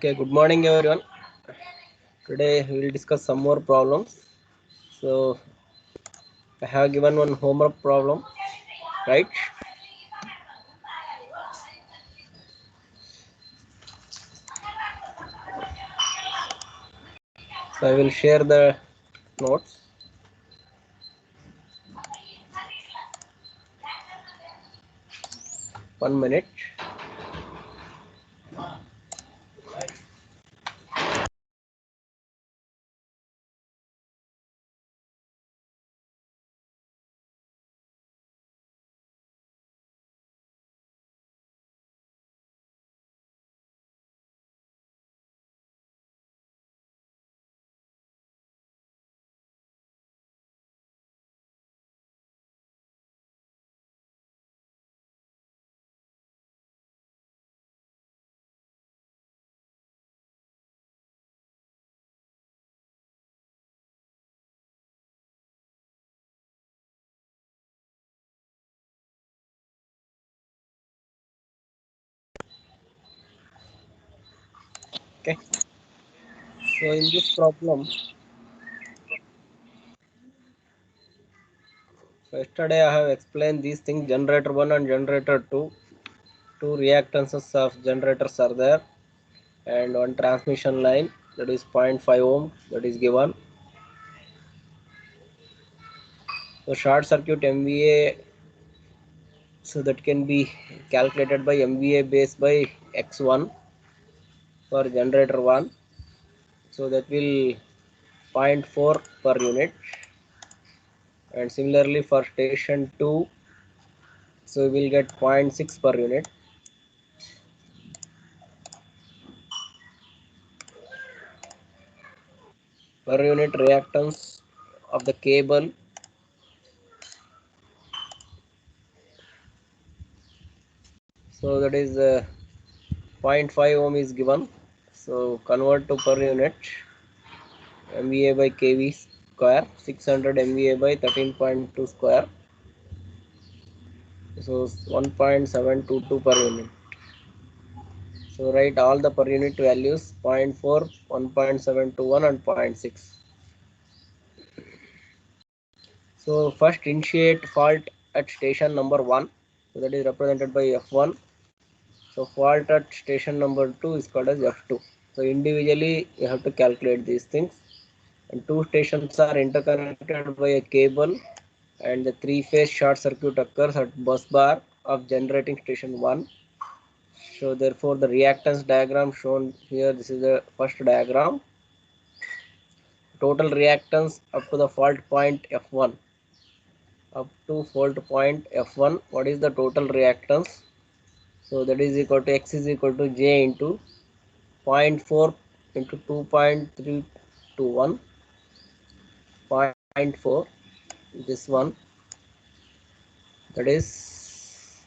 Okay, good morning everyone. Today we will discuss some more problems. So I have given one homework problem, right? So I will share the notes. One minute. Okay. So in this problem, yesterday I have explained these things: generator 1 and generator 2. Two reactances of generators are there, and one transmission line, that is 0.5 ohm, that is given. So short circuit MVA, so that can be calculated by MVA base by X1 for generator 1. So that will 0.4 per unit, and similarly for station 2, so we will get 0.6 per unit. Per unit reactance of the cable, so that is 0.5 ohm is given. So convert to per unit, MVA by kV square, 600 MVA by 13.2 square, so 1.722 per unit. So write all the per unit values: 0.4, 1.721 and 0.6. So first initiate fault at station number 1, so that is represented by F1. So fault at station number 2 is called as F2. So individually you have to calculate these things, and two stations are interconnected by a cable, and the three-phase short circuit occurs at bus bar of generating station 1. So therefore the reactance diagram shown here, this is the first diagram. Total reactance up to the fault point F1. Up to fault point F1, what is the total reactance? So that is equal to X is equal to J into 0.4 into 2.321, 0.4, this one, that is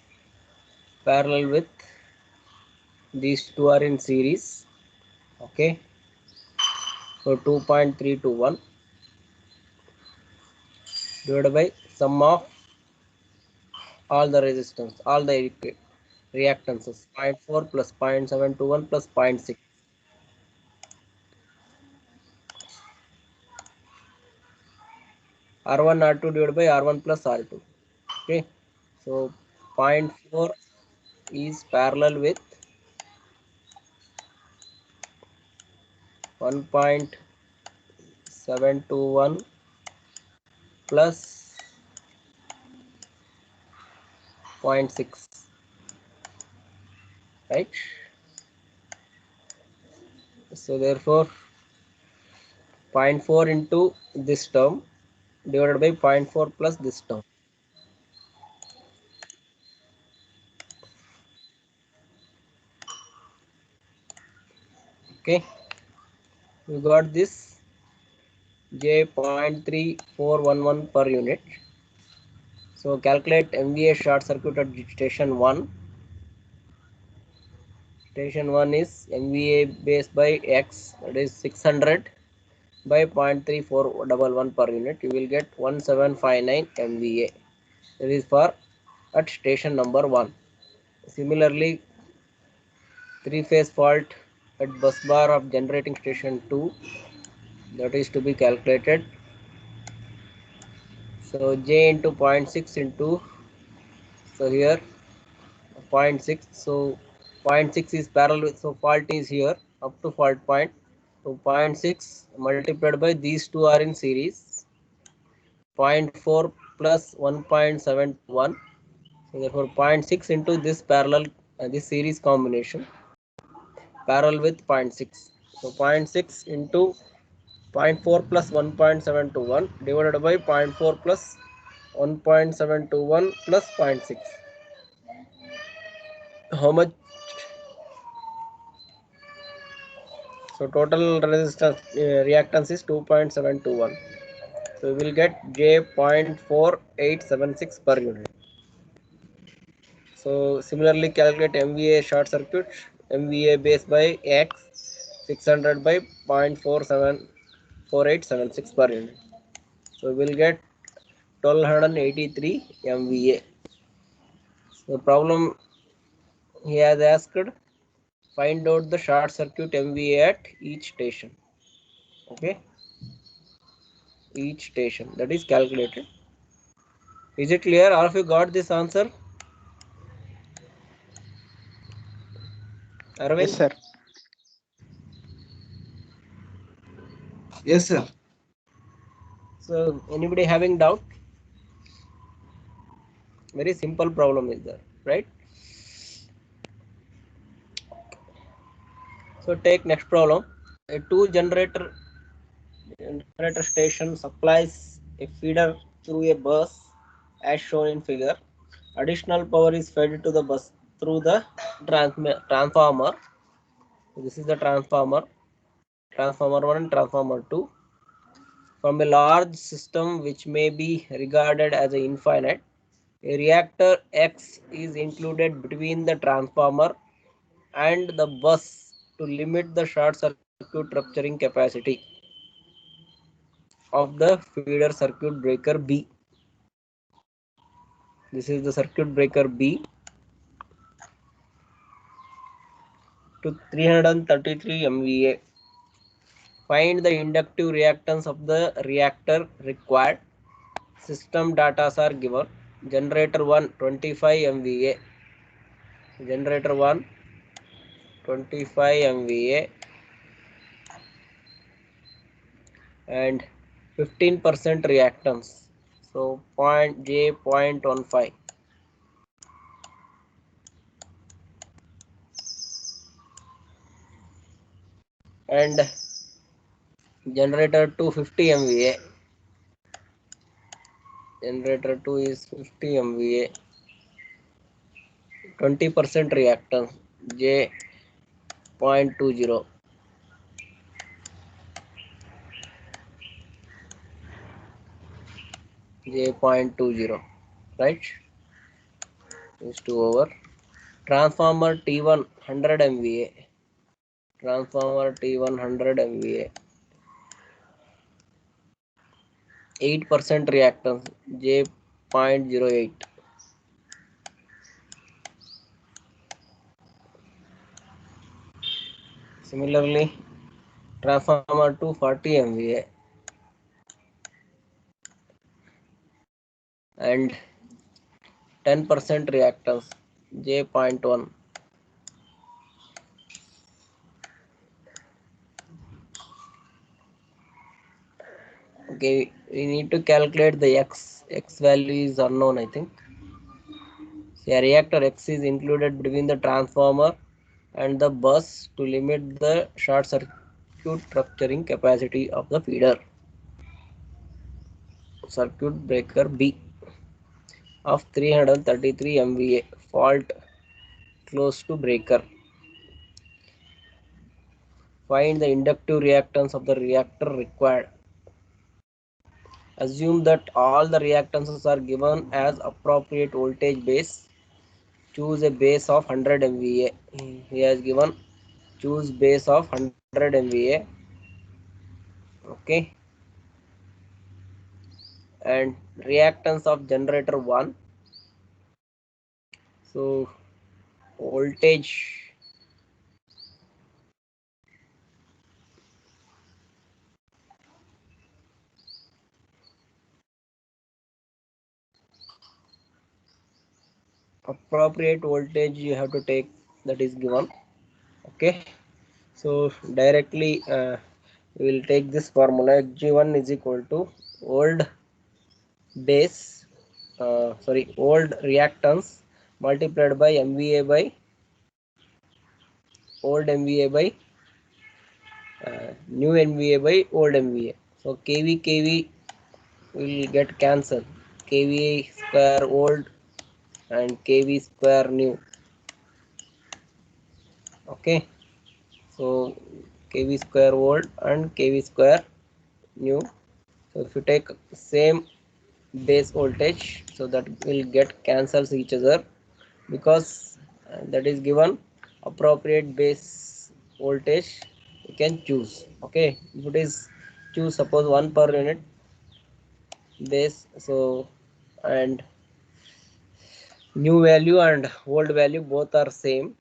parallel with these two are in series. Okay, so 2.321 divided by sum of all the resistance, all the reactances, 0.4 plus 0.721 plus 0.6. R1 R2 divided by R1 plus R2. Okay, so 0.4 is parallel with 1.721 plus 0.6, right? So therefore 0.4 into this term divided by 0.4 plus this term. Okay, we got this J 0.3411 per unit. So calculate MVA short circuit at station 1. Station 1 is MVA base by X, that is 600 by 0.3411 per unit. You will get 1759 MVA. That is for at station number 1. Similarly, three-phase fault at bus bar of generating station 2, that is to be calculated. So J into 0.6 into, so here 0.6, so 0.6 is parallel with, so fault is here up to fault point. So 0.6 multiplied by these two are in series, 0.4 plus 1.71. So therefore 0.6 into this parallel, this series combination parallel with 0.6. So 0.6 into 0.4 plus 1.721 divided by 0.4 plus 1.721 plus 0.6. How much? So total resistance reactance is 2.721. So we will get J.4876 per unit. So similarly calculate MVA short circuit, MVA base by X 600 by 0.474876 per unit. So we will get 1283 MVA. So the problem he has asked, find out the short circuit MVA at each station. Okay, each station, that is calculated. Is it clear? All of you got this answer? Arvind? Yes, sir. Yes, sir. So anybody having doubt? Very simple problem is there, right? So take next problem. A two generator station supplies a feeder through a bus as shown in figure. Additional power is fed to the bus through the transformer. This is the transformer 1 and transformer 2. From a large system which may be regarded as a infinite, a reactor X is included between the transformer and the bus to limit the short circuit rupturing capacity of the feeder circuit breaker B. This is the circuit breaker B to 333 MVA. Find the inductive reactance of the reactor required. System data are given. Generator 1 25 MVA. Generator 1 25 MVA and 15% reactance. So J.15 and generator 2 50 MVA. Generator 2 is 50 MVA, 20% reactance J.20. J.20, right? Is 2 over. Transformer T1 100 MVA. Transformer T1 100 MVA. 8% reactance J.08. Similarly, transformer 240 MVA and 10% reactance J.1. Okay, we need to calculate the X value is unknown, I think. So a reactor X is included between the transformer and the bus to limit the short circuit rupturing capacity of the feeder circuit breaker B of 333 MVA. Fault close to breaker. Find the inductive reactance of the reactor required. Assume that all the reactances are given as appropriate voltage base. Choose a base of 100 MVA. He has given choose base of 100 MVA. Okay. And reactance of generator 1. So voltage appropriate voltage you have to take, that is given. Okay, so directly we will take this formula. G1 is equal to old base old reactance multiplied by MVA by old MVA by new MVA by old MVA. So kV will get cancelled. kV square old and kV square new. Okay, so kV square old and kV square new. So if you take same base voltage, so that will get cancels each other, because that is given appropriate base voltage you can choose. Okay, if it is choose suppose 1 per unit base, so and new value and old value both are same,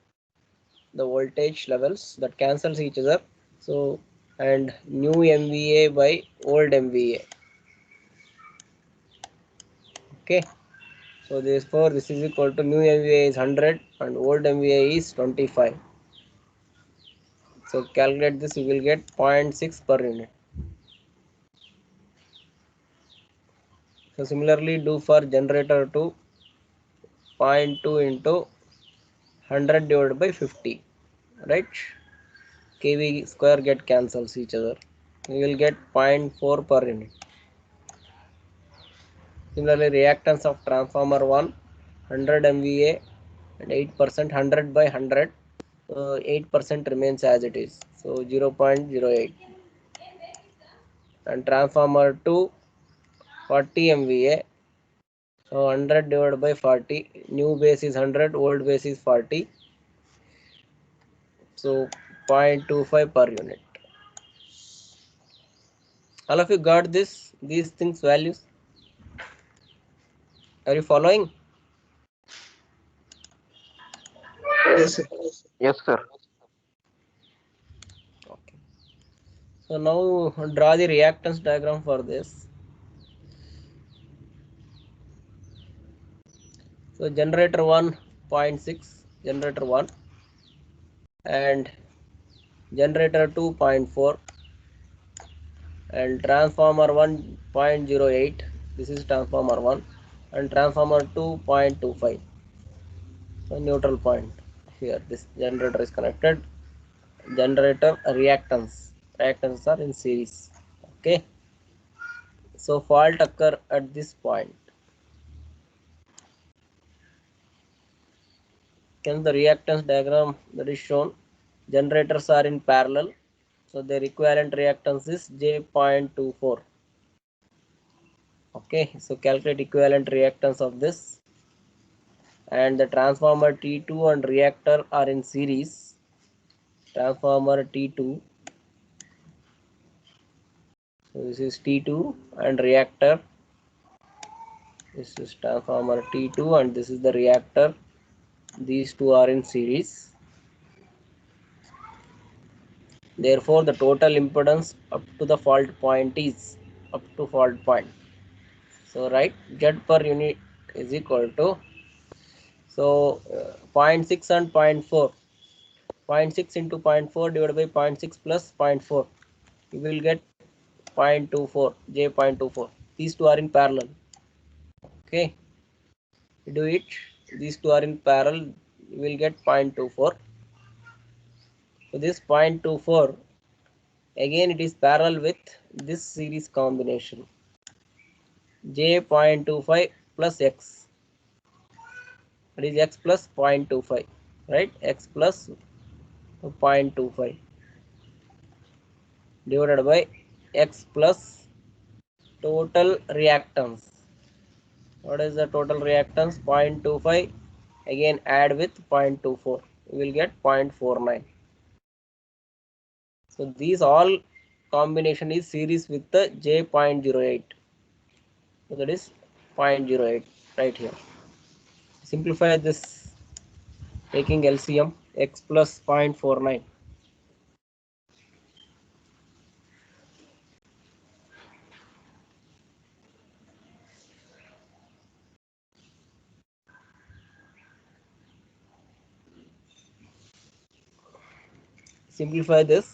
the voltage levels that cancels each other. So and new MVA by old MVA. Okay, so therefore this is equal to new MVA is 100 and old MVA is 25. So calculate this, you will get 0.6 per unit. So similarly do for generator 2, 0.2 into 100 divided by 50, right? kV square get cancels each other. You will get 0.4 per unit. Similarly reactance of transformer 1, 100 MVA and 8%, 100 by 100, 8% remains as it is, so 0.08. And transformer 2, 40 MVA, so 100 divided by 40, new base is 100, old base is 40, so 0.25 per unit. All of you got these things values? Are you following? Yes, sir. Yes, sir. Okay. So now draw the reactance diagram for this. So generator 1, 0.6, generator 1, and generator 2, 0.4, and transformer 1, 0.08. This is transformer 1, and transformer 2, 0.25. So neutral point here. This generator is connected. Generator reactance are in series. Okay. So fault occur at this point. Can the reactance diagram that is shown? Generators are in parallel, so their equivalent reactance is J.24. Okay, so calculate equivalent reactance of this. And the transformer T2 and reactor are in series. Transformer T2, so this is T2 and reactor. This is transformer T2 and this is the reactor. These two are in series. Therefore, the total impedance up to the fault point is up to fault point. So, right, Z per unit is equal to, so 0.6 and 0.4. 0.6 into 0.4 divided by 0.6 plus 0.4. You will get 0.24, J.24. These two are in parallel. Okay, you do it. These two are in parallel. You will get 0.24. So this 0.24, again it is parallel with this series combination. J.25 plus X. That is X plus 0.25. Right? X plus 0.25 divided by X plus total reactance. What is the total reactance? 0.25. Again add with 0.24. You will get 0.49. So these all combination is series with the J.08. So that is 0.08 right here. Simplify this, taking LCM, X plus 0.49. simplify this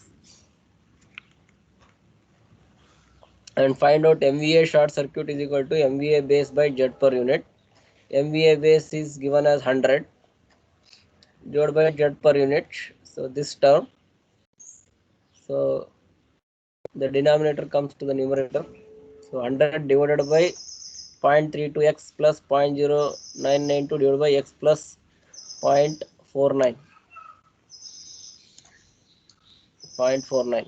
and find out MVA short circuit is equal to MVA base by Z per unit. MVA base is given as 100 divided by Z per unit. So this term, so the denominator comes to the numerator. So 100 divided by 0.32x plus 0.0992 divided by x plus 0.49. 0.49.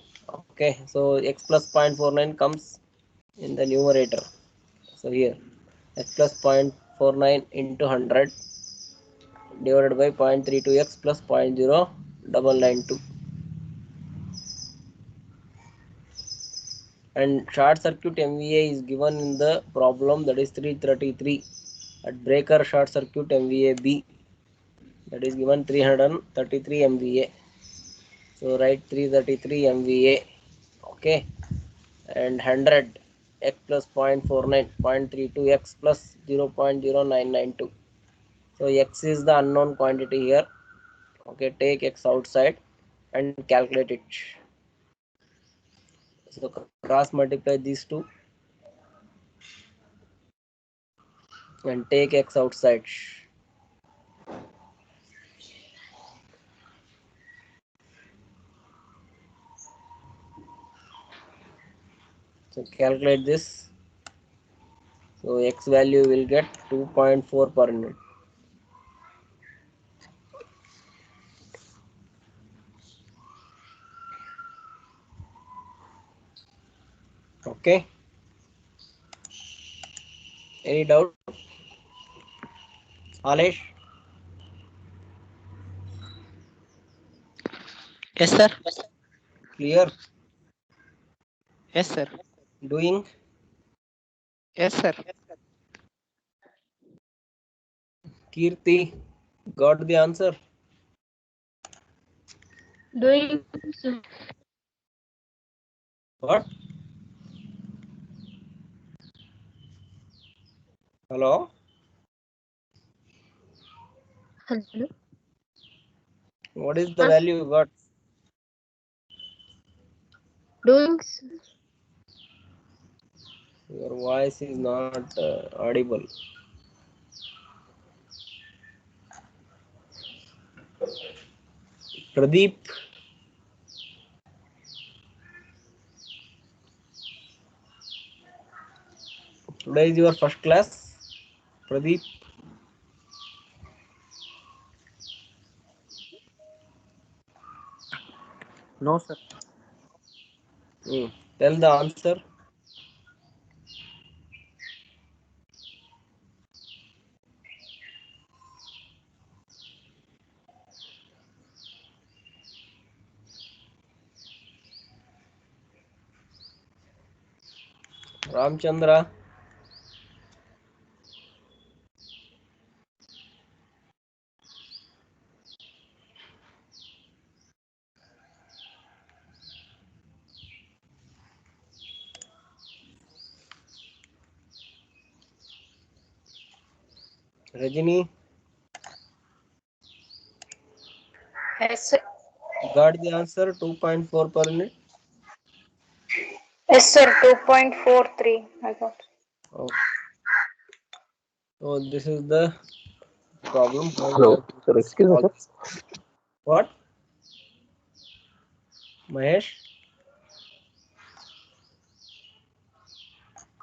Okay, so x plus 0.49 comes in the numerator. So here x plus 0.49 into 100 divided by 0.32x plus 0.0992. And short circuit MVA is given in the problem, that is 333. At breaker short circuit MVA B, that is given 333 MVA. So write 333 MVA. Okay, and 100 x plus 0.49, 0.32 x plus 0.0992. So x is the unknown quantity here. Okay, take x outside and calculate it. So cross multiply these two and take x outside. So calculate this. So x value will get 2.4 per unit. Okay. Any doubt? Alesh? Yes, sir. Clear? Yes, sir. Doing? Yes, sir. Kirti? Got the answer? Doing What? Hello? hello. What is the value you got? Doing Your voice is not audible. Pradeep? Today is your first class? Pradeep? No, sir. Tell the answer. Ramchandra? Rajini? yes, sir. Got the answer? 2.4 per unit? Yes, sir. 2.43. I got. Oh. So this is the problem. How we Hello, have to sir. Excuse me, solve sir. this. What? Mahesh?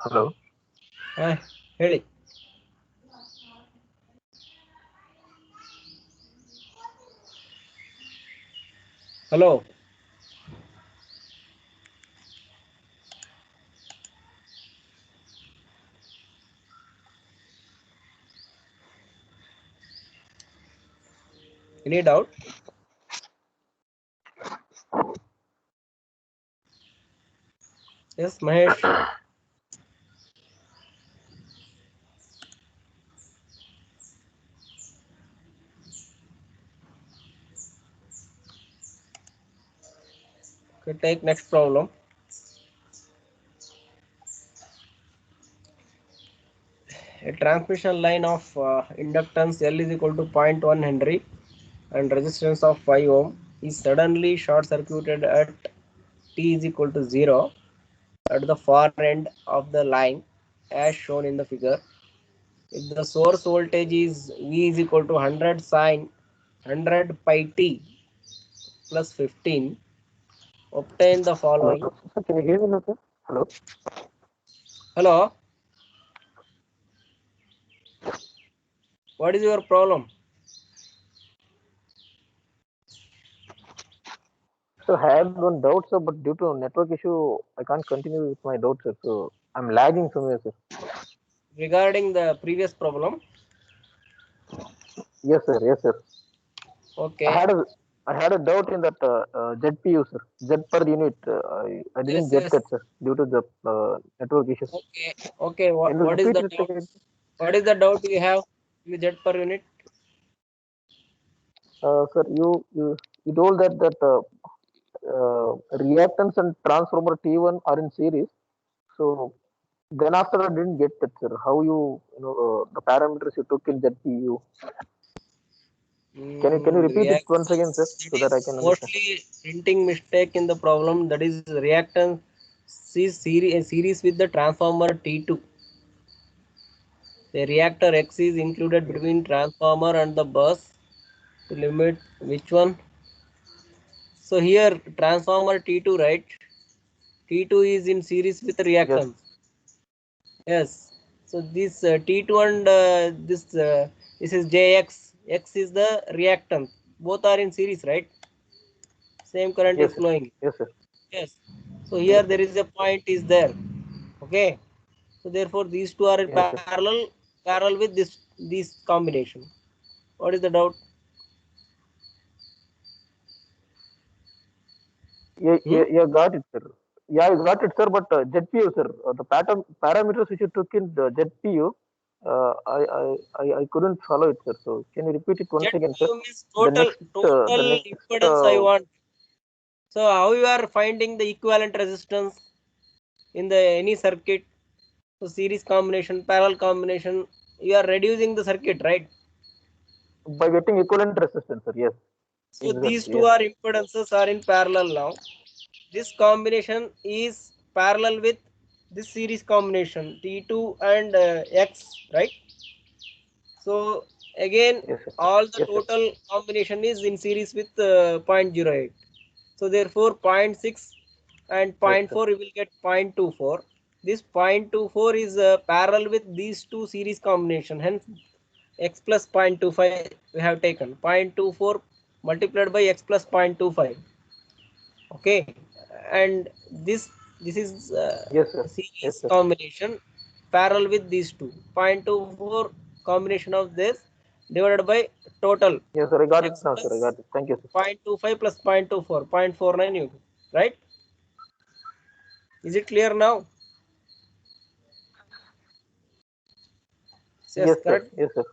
Hello. ಹೇಳಿ. Hello. Any doubt? Yes, Mahesh. Okay, take next problem. A transmission line of inductance L is equal to 0.1 Henry and resistance of 5 ohm is suddenly short circuited at t is equal to 0 at the far end of the line as shown in the figure. If the source voltage is V is equal to 100 sine 100 pi t plus 15, obtain the Hello, following. sir, can you hear me now, sir? Hello. Hello, what is your problem? So I had one doubt, sir, but due to network issue, I can't continue with my doubt, sir. So I'm lagging somewhere, sir. Regarding the previous problem, Yes, sir. Yes, sir. I okay. had a I had a doubt in that ZPU, sir. Z per unit. I Yes, didn't get yes. that, sir, due to the network issues. Okay, okay. Can you What is repeat the it doubt? again? What is the doubt you have in the Z per unit? Sir, you told that reactance and transformer T1 are in series. So then after I didn't get that, sir. How the parameters you took in ZPU. Can you repeat it once again, sir, Reactance. so That that I is can understand? mostly printing mistake in the problem. That is reactance is series with the transformer T2. The reactor X is included Yes. between transformer and the bus to limit which one. So here transformer T2, right? T2 is in series with Yes. reactance. Yes. So this T2 and this is JX. X is the reactance. Both are in series, right? Same current is Yes, sir. flowing. Yes, sir. Yes. So here Yes, there sir. is a point is there. Okay. So therefore these two are in Yes, sir. parallel with this combination. What is the doubt? Yeah, Hmm? yeah, yeah, got it, sir. Yeah, I got it, sir. But ZPU, sir, the pattern parameters which you took in the ZPU, I couldn't follow it, sir. So can you repeat it once again, sir? ZPU means The total next, the total next. impedance I want. So how you are finding the equivalent resistance in the any circuit? So series combination, parallel combination, you are reducing the circuit, right? By getting equivalent resistance, sir. Yes, So these exactly. two Yes. are impedances are in parallel now. This combination is parallel with this series combination T2 and X, right? So again, Yes, sir. all the Yes, sir. total combination is in series with 0.08. So therefore 0.6 and zero Yes, point sir. 0.4 you will get 0.24. This 0.24 is parallel with these two series combination. Hence x plus 0.25 we have taken 0.24 multiplied by x plus 0.25. Okay, and this is Yes, sir. Yes, series sir. combination parallel with these two 0.24 combination of this divided by total Yes, sir. I got it x now, sir. I plus got it. Thank you, sir. 0.25 plus 0.24 0.49 you right. Is it clear now? Yes, Yes, sir. correct. Yes, sir.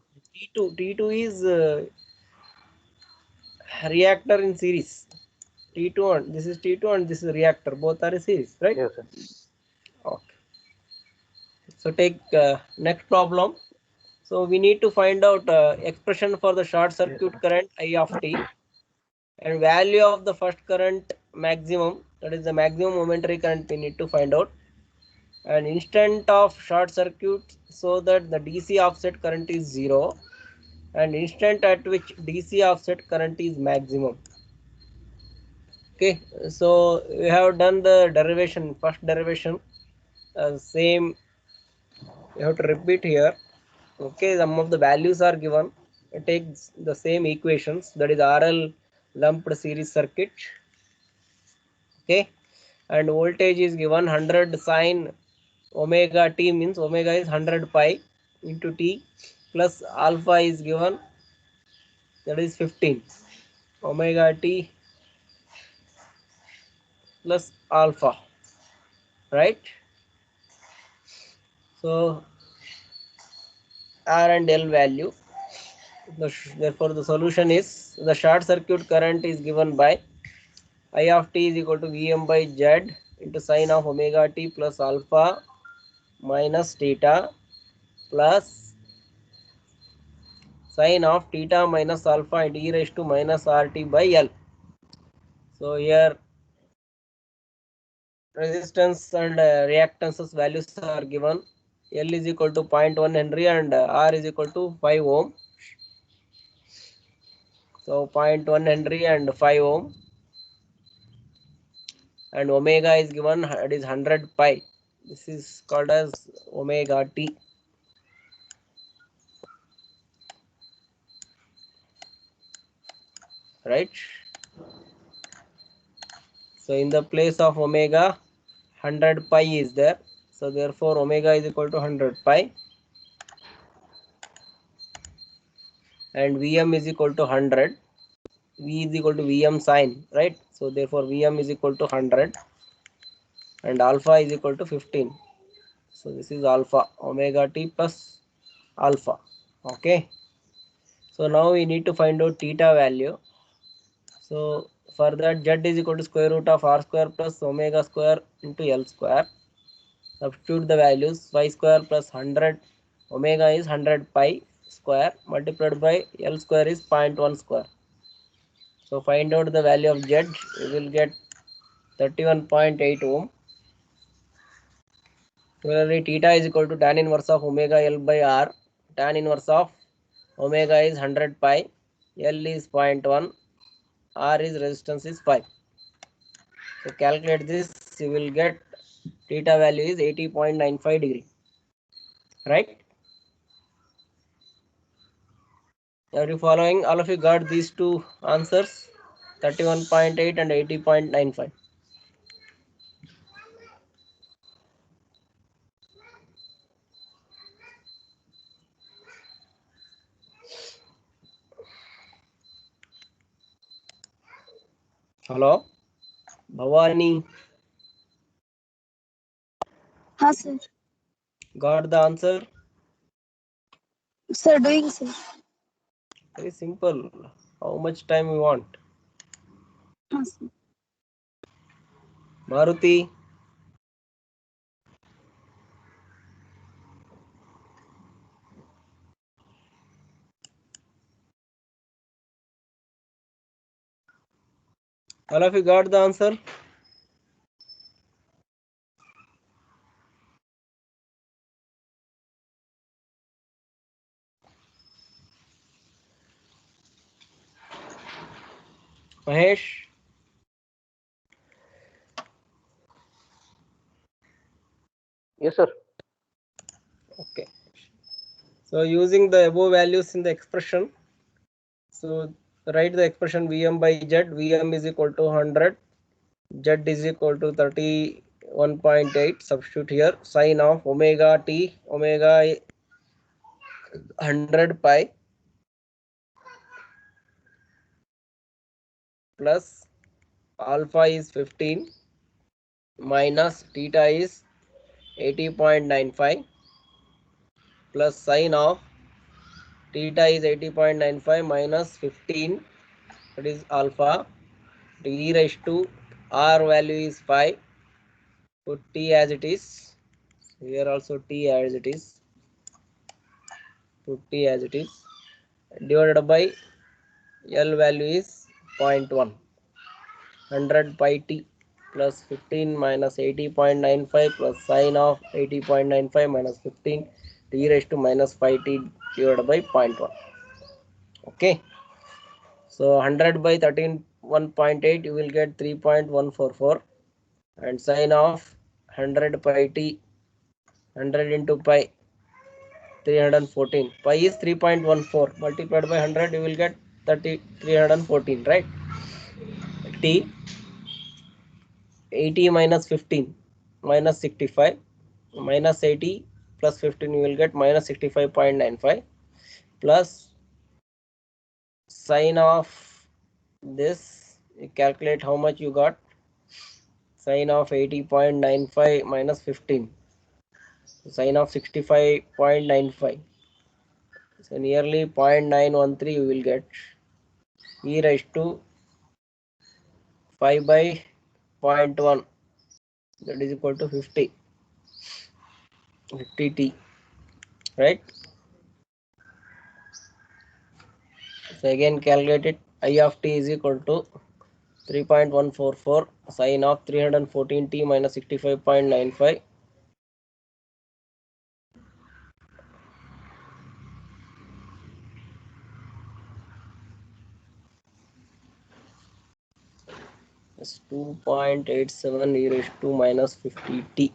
T2 is reactor in series. T2 and this is T2 and this is reactor. Both are in series, right? Yes, sir. Okay. So take next problem. So we need to find out expression for the short Yes, circuit sir. current I of t and value of the first current maximum. That is the maximum momentary current we need to find out. An instant of short circuit so that the DC offset current is 0 and instant at which DC offset current is maximum. Okay, so we have done the derivation, first derivation, same you have to repeat here. Okay, some of the values are given. It takes the same equations, that is RL lumped series circuit. Okay, and voltage is given 100 sine omega t means omega is 100 pi into t plus alpha is given, that is 15 omega t plus alpha, right? So R and L value. Therefore the solution is the short circuit current is given by I of t is equal to Vm by Z into sine of omega t plus alpha minus theta plus sine of theta minus alpha and e raised to minus RT by L. So here resistance and reactances values are given. L is equal to 0.1 Henry and R is equal to 5 ohm. So 0.1 Henry and 5 ohm, and omega is given, it is 100 pi. This is called as omega t. Right? So in the place of omega, 100 pi is there. So therefore omega is equal to 100 pi and Vm is equal to 100. V is equal to Vm sine, right? So therefore Vm is equal to 100 and alpha is equal to 15. So this is alpha, omega t plus alpha. Okay. So now we need to find out theta value. So for that, z is equal to square root of r square plus omega square into L square. Substitute the values, y square plus 100, omega is 100 pi square multiplied by L square is 0.1 square. So find out the value of z, we will get 31.8 ohm. Similarly, theta is equal to tan inverse of omega L by r. Tan inverse of omega is 100 pi, L is 0.1, R is resistance is 5. So calculate this, you will get theta value is 80.95 degree. Right? Are you following? All of you got these two answers, 31.8 and 80.95. Hello? Bhavani, हाँ sir. got the answer? Sir, doing sir. Very simple. How much time you want? हाँ sir. Maruti, all of you got the answer? Mahesh? Yes, sir. Okay. So using the above values in the expression, so write the expression Vm by Z. Vm is equal to 100. Z is equal to 31.8. Substitute here. Sine of omega t. Omega 100 pi plus alpha is 15 minus theta is 80.95 plus sine of theta is 80.95 minus 15, that is alpha, e raised to r value is 5, put t as it is, here also t as it is, put t as it is, divided by L value is 0.1, 100 pi t plus 15 minus 80.95 plus sine of 80.95 minus 15 t raised to minus 5t divided by 0.1. Okay. So 100 by 13.1.8 you will get 3.144 and sine of 100 pi t, 100 into pi, 314. Pi is 3.14 multiplied by 100 you will get 314, right? T 80 minus 15 minus 65 minus 80 plus 15 you will get minus 65.95 plus sine of this, you calculate how much you got, sine of 80.95 minus 15, sine of 65.95, so nearly 0.913 you will get, e raised to 5 by 0.1, that is equal to 50 t, right? So again calculate it, I of t is equal to 3.144 sine of 314t minus 65.95 is 2.87 e raised to minus 50t.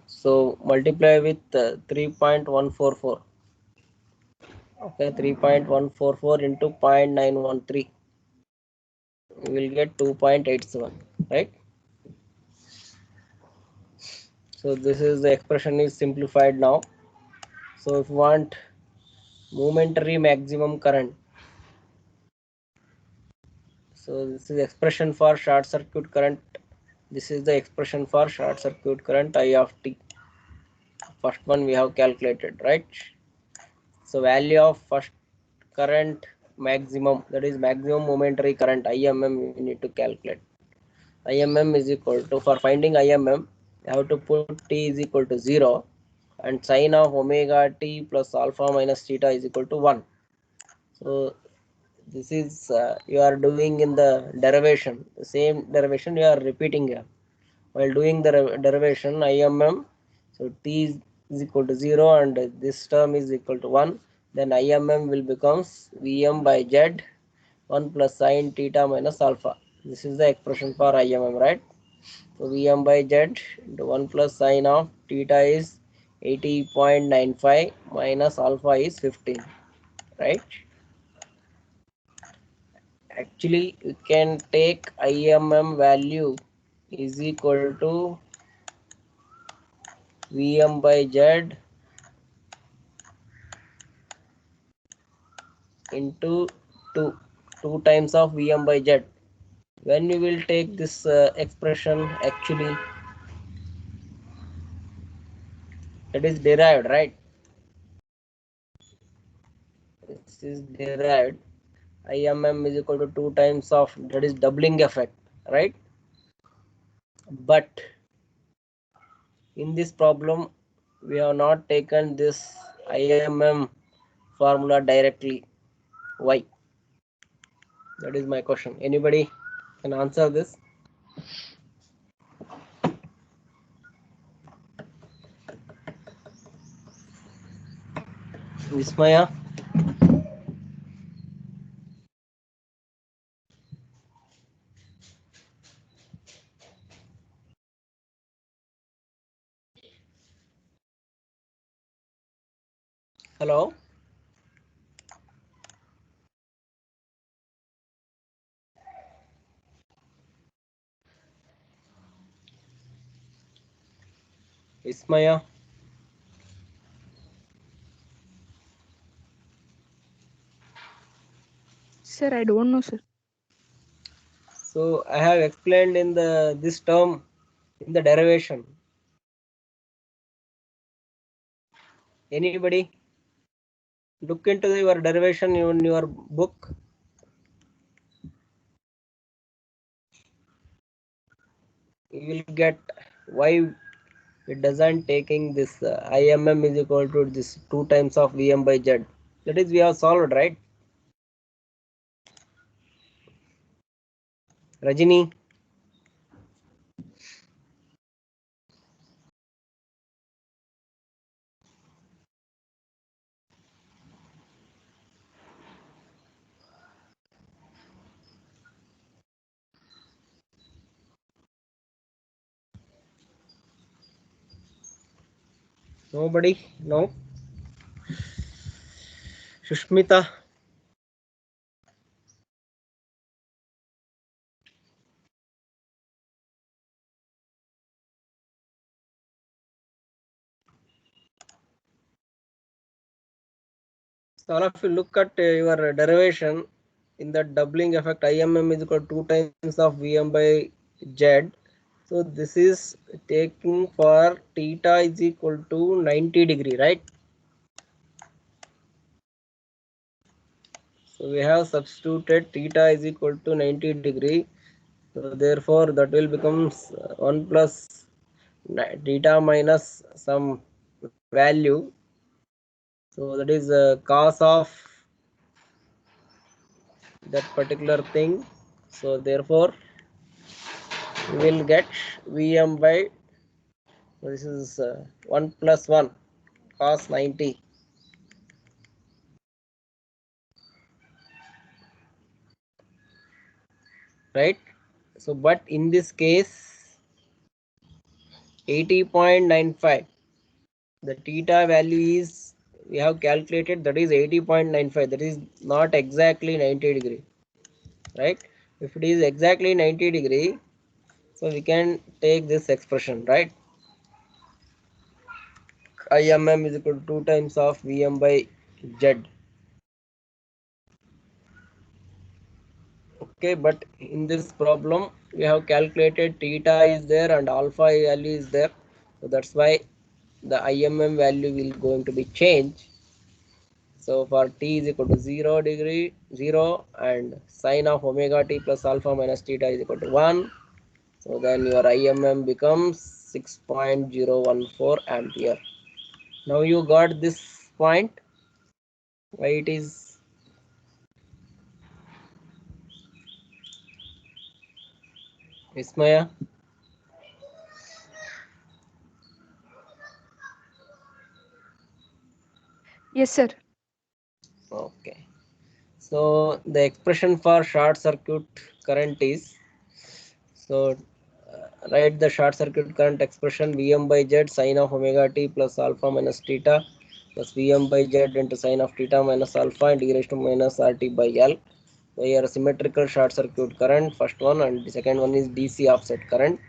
So multiply with 3.144. Okay, 3.144 into 0.913. We will get 2.87, right? So this is the expression is simplified now. So if you want momentary maximum current, so this is expression for short circuit current. This is the expression for short circuit current I of t. First one we have calculated, right? So value of first current maximum, that is maximum momentary current IMM, we need to calculate. IMM is equal to, for finding IMM, you have to put t is equal to 0 and sine of omega t plus alpha minus theta is equal to 1. So this is you are doing in the derivation, the same derivation you are repeating here. While doing the derivation IMM, so t is equal to 0 and this term is equal to 1, then IMM will becomes Vm by Z 1 plus sine theta minus alpha. This is the expression for IMM, right? So Vm by Z into 1 plus sine of theta is 80.95 minus alpha is 15, right? Actually, you can take IMM value is equal to Vm by Z into 2 times of Vm by Z. When we will take this expression, actually that is derived, right? This is derived. IMM is equal to 2 times of, that is doubling effect, right? But in this problem we have not taken this IMM formula directly. Why? That is my question. Anybody can answer this? Vismaya? Hello? Vismaya? Sir, I don't know, sir. So I have explained in the this term in the derivation. Anybody? Look into your derivation in your book. You will get why it doesn't taking this IMM is equal to this 2 times of Vm by Z. That is we have solved, right? Rajini? Nobody? No? Shushmita? So all of you look at your derivation in the doubling effect. IMM is equal to 2 times of Vm by Z. So this is taking for theta is equal to 90 degree, right? So we have substituted theta is equal to 90 degree. So therefore that will becomes 1 plus theta minus some value. So that is cos of that particular thing. So therefore we will get Vm by, this is 1 plus 1 cos 90, right? So but in this case 80.95, the theta value is, we have calculated, that is 80.95, that is not exactly 90 degree, right? If it is exactly 90 degree, so we can take this expression, right? Imm is equal to 2 times of Vm by Z. Okay, but in this problem we have calculated theta is there and alpha value is there, so that's why the Imm value will going to be changed. So for t is equal to 0 degree 0 and sine of omega t plus alpha minus theta is equal to 1. So then your Imm becomes 6.014 ampere. Now you got this point, why it is Vismaya? Yes, sir. Okay. So the expression for short circuit current is, so write the short circuit current expression Vm by Z sine of omega t plus alpha minus theta plus Vm by Z into sine of theta minus alpha and e raised to minus RT by L. So here symmetrical short circuit current, first one, and the second one is DC offset current.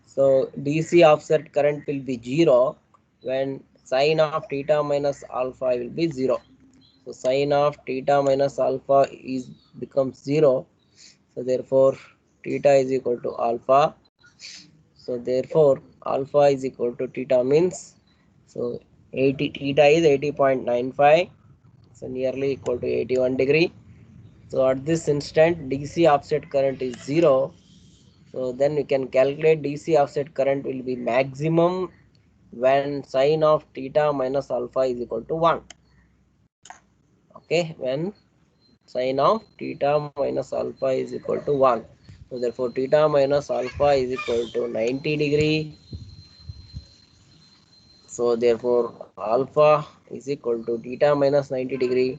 So DC offset current will be 0 when sine of theta minus alpha will be 0. So sine of theta minus alpha is becomes 0. So therefore theta is equal to alpha. So therefore alpha is equal to theta means, so 80, theta is 80.95, so nearly equal to 81 degree. So at this instant DC offset current is 0. So then we can calculate DC offset current will be maximum when sine of theta minus alpha is equal to 1. Okay, when sine of theta minus alpha is equal to 1. So therefore theta minus alpha is equal to 90 degree. So therefore alpha is equal to theta minus 90 degree.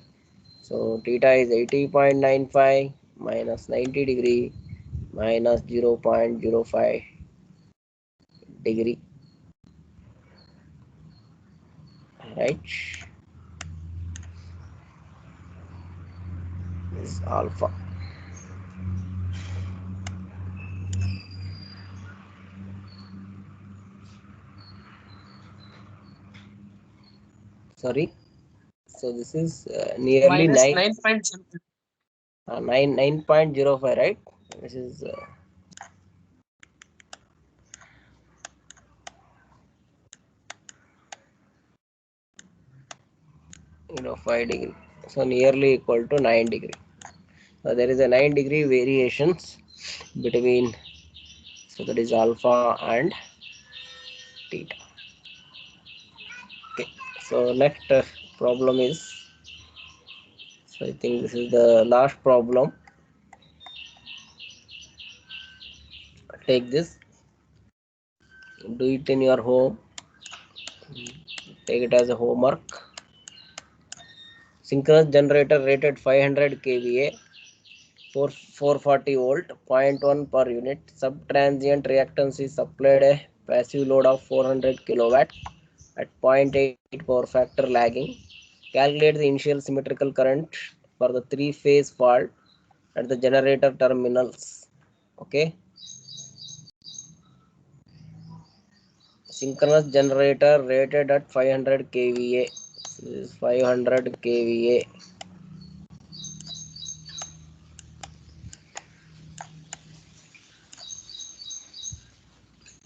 So theta is 80.95 minus 90 degree minus 0.05 degree, right? Is alpha. Sorry. So this is nearly minus 9, 9.0. 9.05, right? This is 5 degree. So nearly equal to 9 degree. So there is a 9 degree variations between, so that is alpha and theta. Okay. So next problem is, so I think this is the last problem. Take this, do it in your home, take it as a homework. Synchronous generator rated 500 kVA, 440 volt, 0.1 per unit. Subtransient reactance is supplied a passive load of 400 kilowatt at 0.8 power factor lagging. Calculate the initial symmetrical current for the three-phase fault at the generator terminals. Okay. Synchronous generator rated at 500 kVA. This is 500 kVA.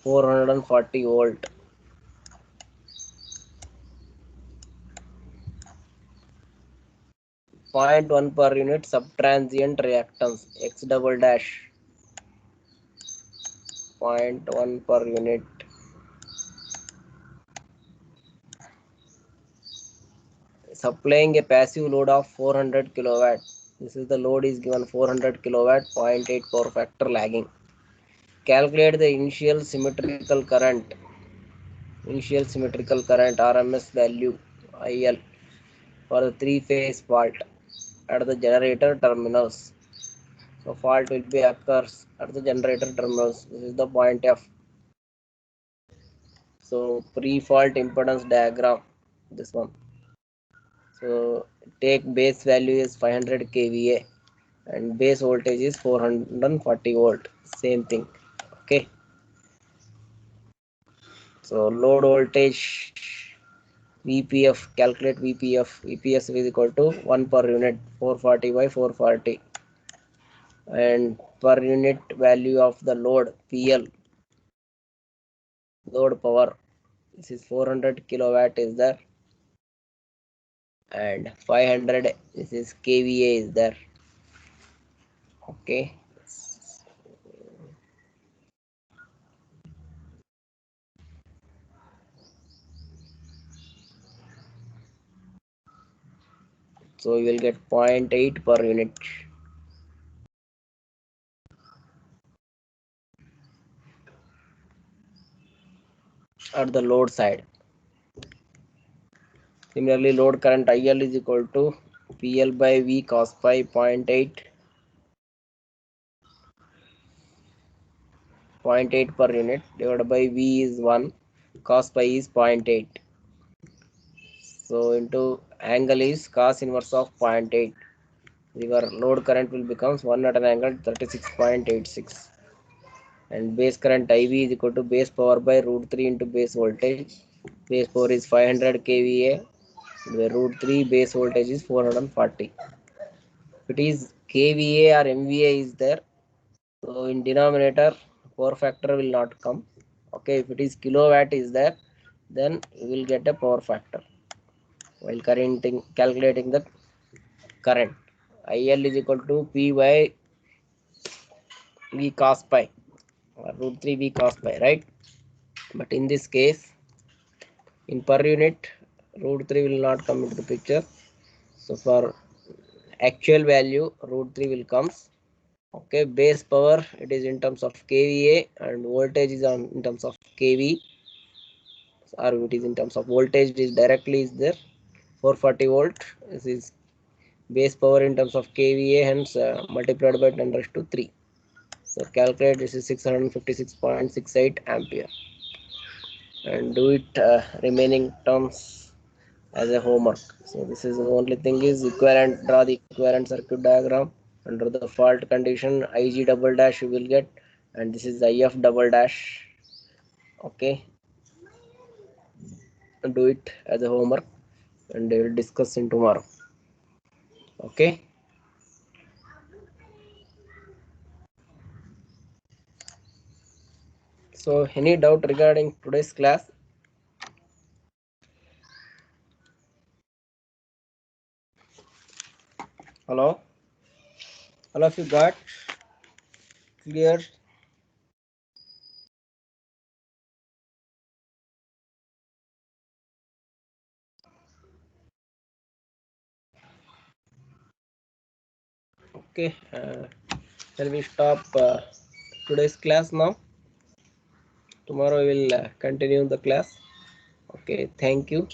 440 volt. 0.1 per unit subtransient reactance X double dash 0.1 per unit. Supplying a passive load of 400 kilowatt. This is the load is given 400 kilowatt, 0.8 power factor lagging. Calculate the initial symmetrical current RMS value IL for the three-phase fault at the generator terminals. So fault will be occurs at the generator terminals. This is the point F. So pre-fault impedance diagram, this one. So take base value is 500 kVA and base voltage is 440 volt. Same thing. Okay. So load voltage VPF, calculate VPF. VPS is equal to 1 per unit, 440 by 440. And per unit value of the load PL, load power, this is 400 kilowatt is there, and 500, this is kVA is there. Okay. So you will get 0.8 per unit. At the load side. Similarly, load current IL is equal to PL by V cos pi 0.8 per unit divided by V is 1, cos pi is 0.8. So into angle is cos inverse of 0.8. Your load current will becomes 1 at an angle 36.86. And base current IV is equal to base power by root 3 into base voltage. Base power is 500 kVA. Where root 3 base voltage is 440. If it is kVA or MVA is there, so in denominator power factor will not come. Okay, if it is kilowatt is there, then you will get a power factor while calculating the current. IL is equal to P by V cos pi or root 3 V cos pi, right? But in this case, in per unit, root 3 will not come into the picture. So for actual value, root 3 will comes. Okay, base power, it is in terms of kVA and voltage is in terms of kV, or it is in terms of voltage, it is directly is there 440 volt. This is base power in terms of kVA, hence multiplied by 10 raised to 3. So calculate, this is 656.68 ampere, and do it remaining terms as a homework. So this is the only thing is equivalent, draw the equivalent circuit diagram. Under the fault condition, IG double dash you will get, and this is IF double dash. Okay, do it as a homework and they will discuss in tomorrow. Okay. So any doubt regarding today's class? Hello? All of you got clear? Okay. Shall we stop today's class now? Tomorrow we will continue the class. Okay. Thank you.